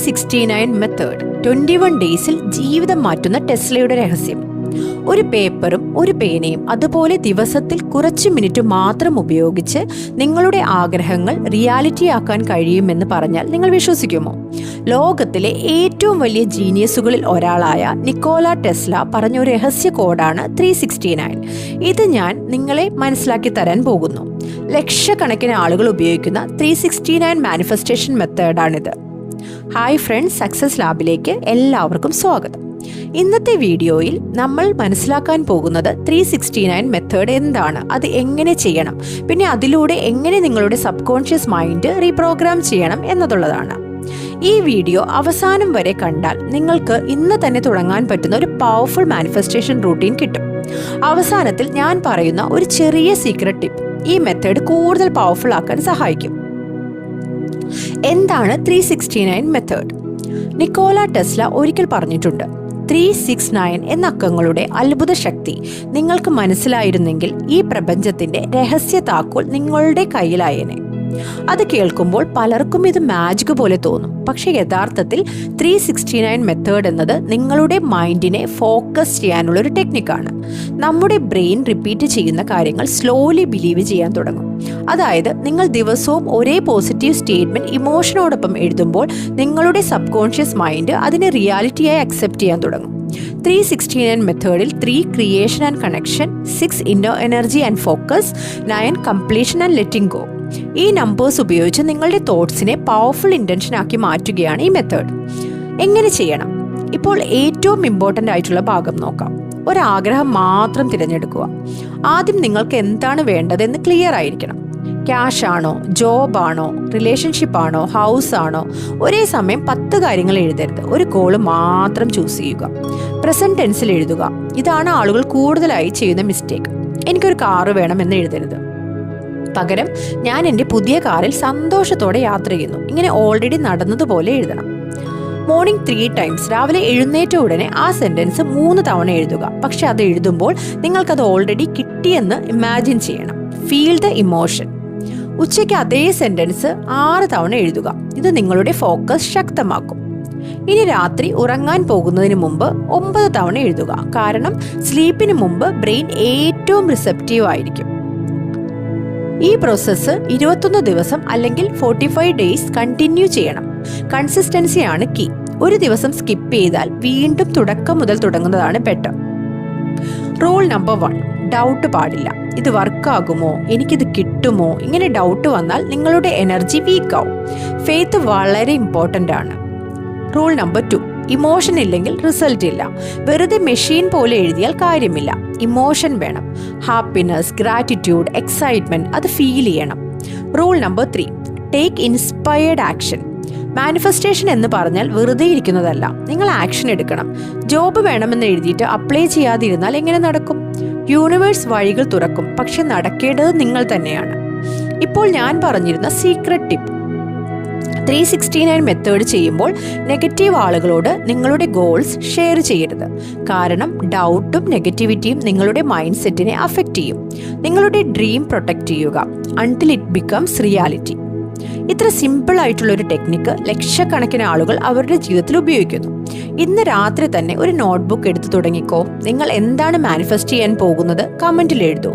369 method 21 ഡേയ്സിൽ ജീവിതം മാറ്റുന്ന ടെസ്ലയുടെ രഹസ്യം. ഒരു പേപ്പറും ഒരു പേനയും അതുപോലെ ദിവസത്തിൽ കുറച്ച് മിനിറ്റ് മാത്രം ഉപയോഗിച്ച് നിങ്ങളുടെ ആഗ്രഹങ്ങൾ റിയാലിറ്റി ആക്കാൻ കഴിയുമെന്ന് പറഞ്ഞാൽ നിങ്ങൾ വിശ്വസിക്കുമോ? ലോകത്തിലെ ഏറ്റവും വലിയ ജീനിയസുകളിൽ ഒരാളായ നിക്കോള ടെസ്ല പറഞ്ഞ ഒരു രഹസ്യ കോഡാണ് 369. ഇത് ഞാൻ നിങ്ങളെ മനസ്സിലാക്കി തരാൻ പോകുന്നു. ലക്ഷക്കണക്കിന് ആളുകൾ ഉപയോഗിക്കുന്ന 369 മാനിഫെസ്റ്റേഷൻ മെത്തേഡാണിത്. ഹായ് ഫ്രണ്ട്സ്, സക്സസ് ലാബിലേക്ക് എല്ലാവർക്കും സ്വാഗതം. ഇന്നത്തെ വീഡിയോയിൽ നമ്മൾ മനസ്സിലാക്കാൻ പോകുന്നത് 369 മെത്തേഡ് എന്താണ്, അത് എങ്ങനെ ചെയ്യണം, പിന്നെ അതിലൂടെ എങ്ങനെ നിങ്ങളുടെ സബ് കോൺഷ്യസ് മൈൻഡ് റീപ്രോഗ്രാം ചെയ്യണം എന്നതുള്ളതാണ്. ഈ വീഡിയോ അവസാനം വരെ കണ്ടാൽ നിങ്ങൾക്ക് ഇന്ന് തന്നെ തുടങ്ങാൻ പറ്റുന്ന ഒരു പവർഫുൾ മാനിഫെസ്റ്റേഷൻ റൂട്ടീൻ കിട്ടും. അവസാനത്തിൽ ഞാൻ പറയുന്ന ഒരു ചെറിയ സീക്രട്ട് ടിപ്പ് ഈ മെത്തേഡ് കൂടുതൽ പവർഫുൾ ആക്കാൻ സഹായിക്കും. എന്താണ് 369 മെത്തേഡ്? നിക്കോള ടെസ്ല ഒരിക്കൽ പറഞ്ഞിട്ടുണ്ട്, 369 എന്ന അക്കങ്ങളുടെ അത്ഭുത ശക്തി നിങ്ങൾക്ക് മനസ്സിലായിരുന്നെങ്കിൽ ഈ പ്രപഞ്ചത്തിന്റെ രഹസ്യ താക്കോൽ നിങ്ങളുടെ കയ്യിലായേനെ. അത് കേൾക്കുമ്പോൾ പലർക്കും ഇത് മാജിക് പോലെ തോന്നും. പക്ഷെ യഥാർത്ഥത്തിൽ 369 മെത്തേഡ് എന്നത് നിങ്ങളുടെ മൈൻഡിനെ ഫോക്കസ് ചെയ്യാനുള്ള ഒരു ടെക്നിക്കാണ്. നമ്മുടെ ബ്രെയിൻ റിപ്പീറ്റ് ചെയ്യുന്ന കാര്യങ്ങൾ സ്ലോലി ബിലീവ് ചെയ്യാൻ തുടങ്ങും. അതായത് നിങ്ങൾ ദിവസവും ഒരേ പോസിറ്റീവ് സ്റ്റേറ്റ്മെന്റ് ഇമോഷനോടൊപ്പം എഴുതുമ്പോൾ നിങ്ങളുടെ സബ് കോൺഷ്യസ് മൈൻഡ് അതിനെ റിയാലിറ്റിയായി അക്സെപ്റ്റ് ചെയ്യാൻ തുടങ്ങും. 369 മെത്തേഡിൽ 3 creation and connection, 6 inner energy and focus, 9 completion and letting go. ഈ നമ്പേഴ്സ് ഉപയോഗിച്ച് നിങ്ങളുടെ തോട്ട്സിനെ പവർഫുൾ ഇൻറ്റൻഷൻ ആക്കി മാറ്റുകയാണ് ഈ മെത്തേഡ്. എങ്ങനെ ചെയ്യണം? ഇപ്പോൾ ഏറ്റവും ഇമ്പോർട്ടൻ്റ് ആയിട്ടുള്ള ഭാഗം നോക്കാം. ഒരാഗ്രഹം മാത്രം തിരഞ്ഞെടുക്കുക. ആദ്യം നിങ്ങൾക്ക് എന്താണ് വേണ്ടതെന്ന് ക്ലിയർ ആയിരിക്കണം. ക്യാഷ് ആണോ, ജോബാണോ, റിലേഷൻഷിപ്പ് ആണോ, ഹൗസ് ആണോ? ഒരേ സമയം 10 കാര്യങ്ങൾ എഴുതരുത്. ഒരു ഗോള് മാത്രം ചൂസ് ചെയ്യുക. പ്രസന്റ് ടെൻസിൽ എഴുതുക. ഇതാണ് ആളുകൾ കൂടുതലായി ചെയ്യുന്ന മിസ്റ്റേക്ക്. എനിക്കൊരു കാറ് വേണം എന്ന് എഴുതരുത്. പകരം ഞാൻ എൻ്റെ പുതിയ കാറിൽ സന്തോഷത്തോടെ യാത്ര ചെയ്യുന്നു. ഇങ്ങനെ ഓൾറെഡി നടന്നതുപോലെ എഴുതണം. മോർണിംഗ് 3 ടൈംസ്, രാവിലെ എഴുന്നേറ്റ ഉടനെ ആ സെന്റൻസ് 3 തവണ എഴുതുക. പക്ഷെ അത് എഴുതുമ്പോൾ നിങ്ങൾക്കത് ഓൾറെഡി കിട്ടിയെന്ന് ഇമാജിൻ ചെയ്യണം. Feel the emotion. ഉച്ചയ്ക്ക് അതേ സെന്റൻസ് 6 തവണ എഴുതുക. ഇത് നിങ്ങളുടെ ഫോക്കസ് ശക്തമാക്കും. ഇനി രാത്രി ഉറങ്ങാൻ പോകുന്നതിന് മുമ്പ് 9 തവണ എഴുതുക. കാരണം സ്ലീപ്പിന് മുമ്പ് ബ്രെയിൻ ഏറ്റവും റിസെപ്റ്റീവ് ആയിരിക്കും. ഈ പ്രോസസ്സ് 21 ദിവസം അല്ലെങ്കിൽ 45 ഡേയ്സ് കണ്ടിന്യൂ ചെയ്യണം. കൺസിസ്റ്റൻസിയാണ് കീ. ഒരു ദിവസം സ്കിപ്പ് ചെയ്താൽ വീണ്ടും തുടക്കം മുതൽ തുടങ്ങുന്നതാണ് ബെറ്റർ. റൂൾ നമ്പർ 1, ഡൗട്ട് പാടില്ല. ഇത് വർക്കാകുമോ, എനിക്കിത് കിട്ടുമോ, ഇങ്ങനെ ഡൗട്ട് വന്നാൽ നിങ്ങളുടെ എനർജി വീക്ക് ആവും. ഫെയ്ത്ത് വളരെ ഇമ്പോർട്ടൻ്റ് ആണ്. റൂൾ നമ്പർ 2, ഇമോഷൻ ഇല്ലെങ്കിൽ റിസൾട്ട് ഇല്ല. വെറുതെ മെഷീൻ പോലെ എഴുതിയാൽ കാര്യമില്ല. ഇമോഷൻ വേണം. ഹാപ്പിനെസ്, ഗ്രാറ്റിറ്റ്യൂഡ്, എക്സൈറ്റ്മെന്റ്, അത് ഫീൽ ചെയ്യണം. Rule number 3, take inspired action. Manifestation എന്ന് പറഞ്ഞാൽ വെറുതെ ഇരിക്കുന്നതല്ല, നിങ്ങൾ ആക്ഷൻ എടുക്കണം. ജോബ് വേണമെന്ന് എഴുതിയിട്ട് അപ്ലൈ ചെയ്യാതിരുന്നാൽ എങ്ങനെ നടക്കും? യൂണിവേഴ്സ് വഴികൾ തുറക്കും, പക്ഷെ നടക്കേണ്ടത് നിങ്ങൾ തന്നെയാണ്. ഇപ്പോൾ ഞാൻ പറഞ്ഞിരുന്ന സീക്രട്ട് ടിപ്പ്, 369 മെത്തേഡ് ചെയ്യുമ്പോൾ നെഗറ്റീവ് ആളുകളോട് നിങ്ങളുടെ ഗോൾസ് ഷെയർ ചെയ്യരുത്. കാരണം ഡൗട്ടും നെഗറ്റിവിറ്റിയും നിങ്ങളുടെ മൈൻഡ് സെറ്റിനെ അഫക്റ്റ് ചെയ്യും. നിങ്ങളുടെ ഡ്രീം പ്രൊട്ടക്റ്റ് ചെയ്യുക അൺടിൽ ഇറ്റ് ബിക്കംസ് റിയാലിറ്റി. ഇത്ര സിമ്പിൾ ആയിട്ടുള്ള ഒരു ടെക്നിക്ക് ലക്ഷക്കണക്കിന് ആളുകൾ അവരുടെ ജീവിതത്തിൽ ഉപയോഗിക്കുന്നു. ഇന്ന് രാത്രി തന്നെ ഒരു നോട്ട്ബുക്ക് എടുത്തു തുടങ്ങിക്കോ. നിങ്ങൾ എന്താണ് മാനിഫെസ്റ്റ് ചെയ്യാൻ പോകുന്നത് കമന്റിൽ എഴുതൂ.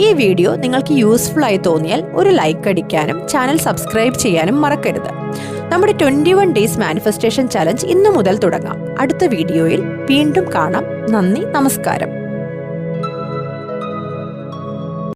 ഈ വീഡിയോ നിങ്ങൾക്ക് യൂസ്ഫുൾ ആയി തോന്നിയാൽ ഒരു ലൈക്ക് അടിക്കാനും ചാനൽ സബ്സ്ക്രൈബ് ചെയ്യാനും മറക്കരുത്. നമ്മുടെ 21 ഡേയ്സ് മാനിഫെസ്റ്റേഷൻ ചലഞ്ച് ഇന്നു മുതൽ തുടങ്ങാം. അടുത്ത വീഡിയോയിൽ വീണ്ടും കാണാം. നന്ദി, നമസ്കാരം.